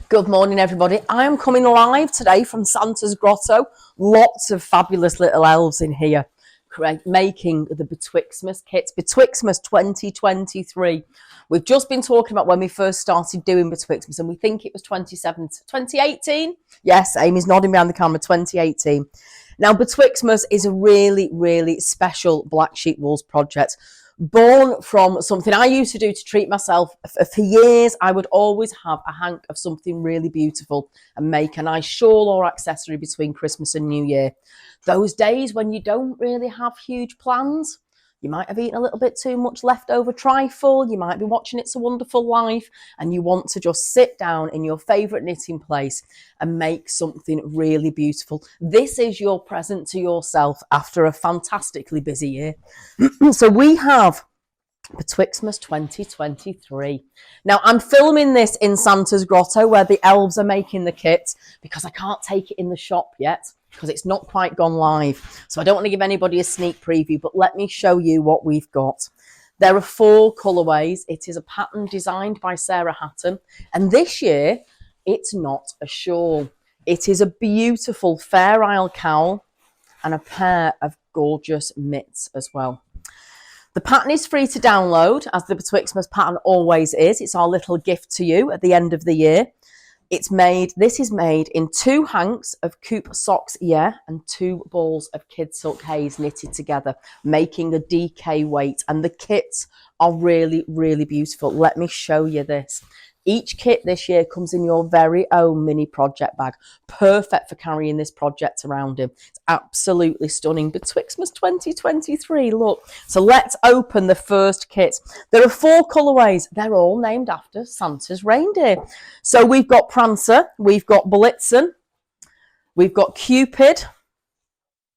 Good morning, everybody. I am coming live today from Santa's Grotto. Lots of fabulous little elves in here making the Betwixtmas kits. Betwixtmas 2023. We've just been talking about when we first started doing Betwixtmas, and we think it was 2018. Yes, Amy's nodding behind the camera, 2018. Now, Betwixtmas is a really, really special Black Sheep Wools project. Born from something I used to do to treat myself. For years, I would always have a hank of something really beautiful and make a nice shawl or accessory between Christmas and New Year. Those days when you don't really have huge plans, you might have eaten a little bit too much leftover trifle, you might be watching It's a Wonderful Life, and you want to just sit down in your favourite knitting place and make something really beautiful. This is your present to yourself after a fantastically busy year. So we have Betwixtmas 2023. Now, I'm filming this in Santa's Grotto where the elves are making the kit because I can't take it in the shop yet because it's not quite gone live. So I don't want to give anybody a sneak preview, but let me show you what we've got. There are 4 colourways. It is a pattern designed by Sarah Hatton. And this year, it's not a shawl. It is a beautiful Fair Isle cowl and a pair of gorgeous mitts as well. The pattern is free to download, as the Betwixtmas pattern always is. It's our little gift to you at the end of the year. This is made in 2 hanks of Coop socks, and 2 balls of Kidsilk Haze knitted together, making a DK weight. And the kits are really, really beautiful. Let me show you this. Each kit this year comes in your very own mini project bag. Perfect for carrying this project around in. It's absolutely stunning. Betwixtmas 2023, look. So let's open the first kit. There are 4 colourways. They're all named after Santa's reindeer. So we've got Prancer, we've got Blitzen, we've got Cupid,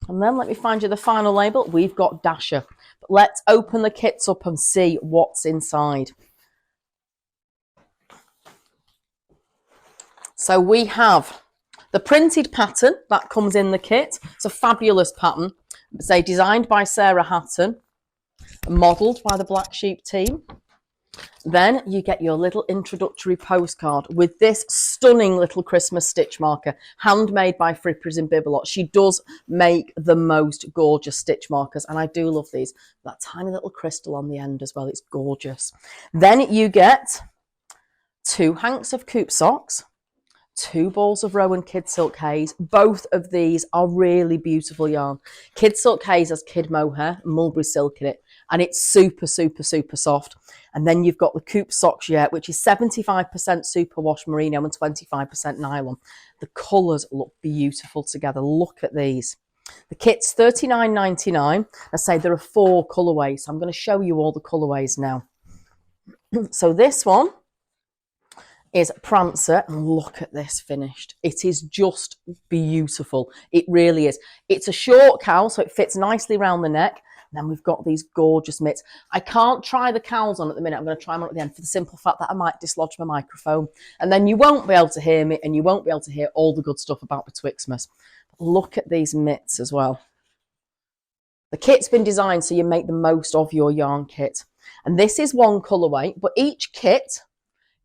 and then let me find you the final label. We've got Dasher. But let's open the kits up and see what's inside. So we have the printed pattern that comes in the kit. It's a fabulous pattern. It's designed by Sarah Hatton, modelled by the Black Sheep team. Then you get your little introductory postcard with this stunning little Christmas stitch marker, handmade by Frippers in Bibelot. She does make the most gorgeous stitch markers, and I do love these. That tiny little crystal on the end as well, it's gorgeous. Then you get 2 hanks of Coop socks, 2 balls of Rowan Kidsilk Haze. Both of these are really beautiful yarn. Kidsilk Haze has kid mohair, mulberry silk in it, and it's super, super, super soft. And then you've got the Coop socks, which is 75% superwash merino and 25% nylon. The colours look beautiful together. Look at these. The kit's $39.99. I say there are 4 colourways, so I'm going to show you all the colourways now. So this one is Prancer, and look at this finished. It is just beautiful. It really is. It's a short cowl, so it fits nicely around the neck. And then we've got these gorgeous mitts. I can't try the cowls on at the minute. I'm going to try them on at the end for the simple fact that I might dislodge my microphone. And then you won't be able to hear me, and you won't be able to hear all the good stuff about Betwixtmas. Look at these mitts as well. The kit's been designed so you make the most of your yarn kit. And this is 1 colourway, but each kit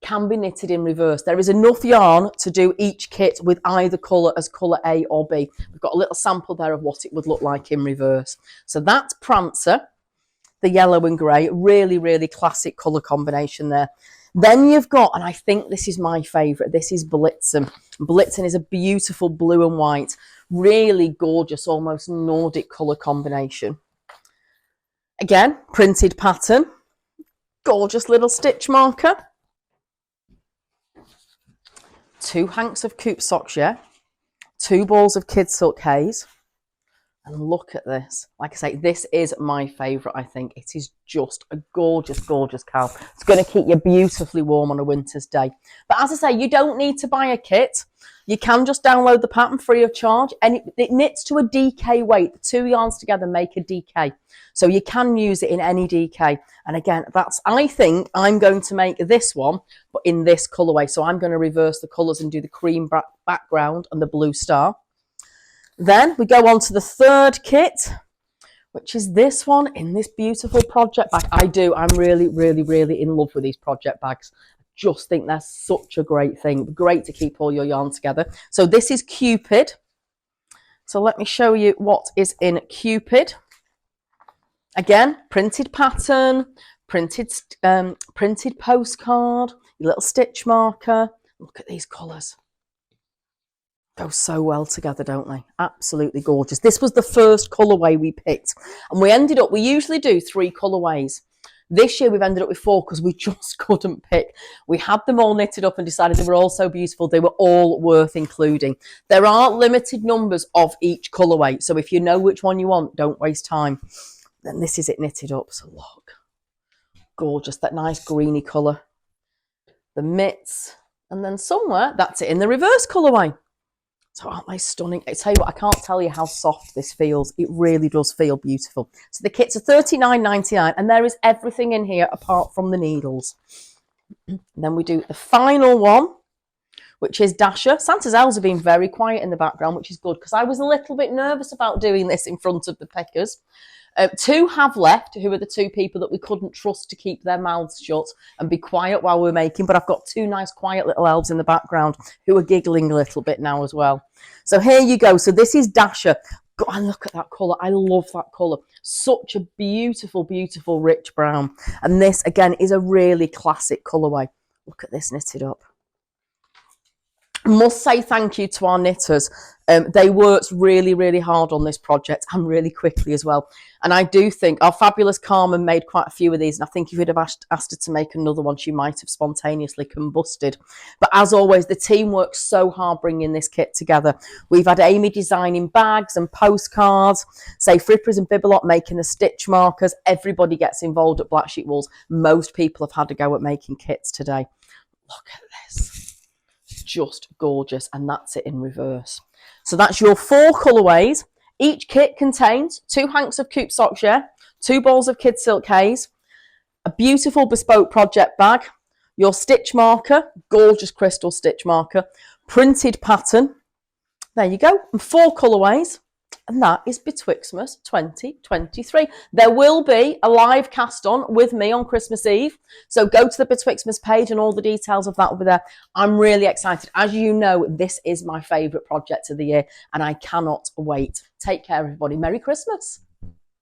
can be knitted in reverse. There is enough yarn to do each kit with either colour as colour A or B. We've got a little sample there of what it would look like in reverse. So that's Prancer, the yellow and grey. Really, really classic colour combination there. Then you've got, and I think this is my favourite, this is Blitzen. Blitzen is a beautiful blue and white, really gorgeous, almost Nordic colour combination. Again, printed pattern, gorgeous little stitch marker. 2 hanks of Coop socks, 2 balls of Kidsilk Haze. And look at this. Like I say, this is my favourite, I think. It is just a gorgeous, gorgeous cowl. It's going to keep you beautifully warm on a winter's day. But as I say, you don't need to buy a kit. You can just download the pattern free of charge, and it knits to a DK weight. The 2 yarns together make a DK. So you can use it in any DK. And again, I think I'm going to make this one, but in this colourway. So I'm going to reverse the colours and do the cream background and the blue star. Then we go on to the 3rd kit, which is this one in this beautiful project bag. I'm really, really, really in love with these project bags. just think they're such a great thing. Great to keep all your yarn together. So this is Cupid. So let me show you what is in Cupid. Again, printed pattern, printed postcard, your little stitch marker. Look at these colours. Go so well together, don't they? Absolutely gorgeous. This was the first colourway we picked. And we usually do 3 colourways. This year we've ended up with 4 because we just couldn't pick. We had them all knitted up and decided they were all so beautiful. They were all worth including. There are limited numbers of each colourway. So if you know which one you want, don't waste time. Then this is it knitted up. So look, gorgeous. That nice greeny colour. The mitts. And then somewhere, that's it in the reverse colourway. So aren't they stunning? I tell you what, I can't tell you how soft this feels. It really does feel beautiful. So the kits are $39.99 and there is everything in here apart from the needles. And then we do the final one, which is Dasher. Santa's elves have been very quiet in the background, which is good because I was a little bit nervous about doing this in front of the pickers. 2 have left, who are the 2 people that we couldn't trust to keep their mouths shut and be quiet while we're making. But I've got 2 nice quiet little elves in the background who are giggling a little bit now as well. So here you go. So this is Dasher. God, look at that colour. I love that colour. Such a beautiful, beautiful rich brown. And this, again, is a really classic colourway. Look at this knitted up. Must say thank you to our knitters. They worked really, really hard on this project and really quickly as well. And I do think our fabulous Carmen made quite a few of these. And I think if you'd have asked her to make another one, she might have spontaneously combusted. But as always, the team worked so hard bringing this kit together. We've had Amy designing bags and postcards, say Frippers and Bibelot making the stitch markers. Everybody gets involved at Black Sheep Wools. Most people have had a go at making kits today. Look at this. Just gorgeous, and that's it in reverse. So that's your 4 colourways. Each kit contains 2 hanks of Coop sock share, 2 balls of Kidsilk Haze, a beautiful bespoke project bag, your stitch marker, gorgeous crystal stitch marker, printed pattern. There you go, and 4 colourways. And that is Betwixtmas 2023. There will be a live cast on with me on Christmas Eve. So go to the Betwixtmas page and all the details of that will be there. I'm really excited. As you know, this is my favourite project of the year and I cannot wait. Take care, everybody. Merry Christmas.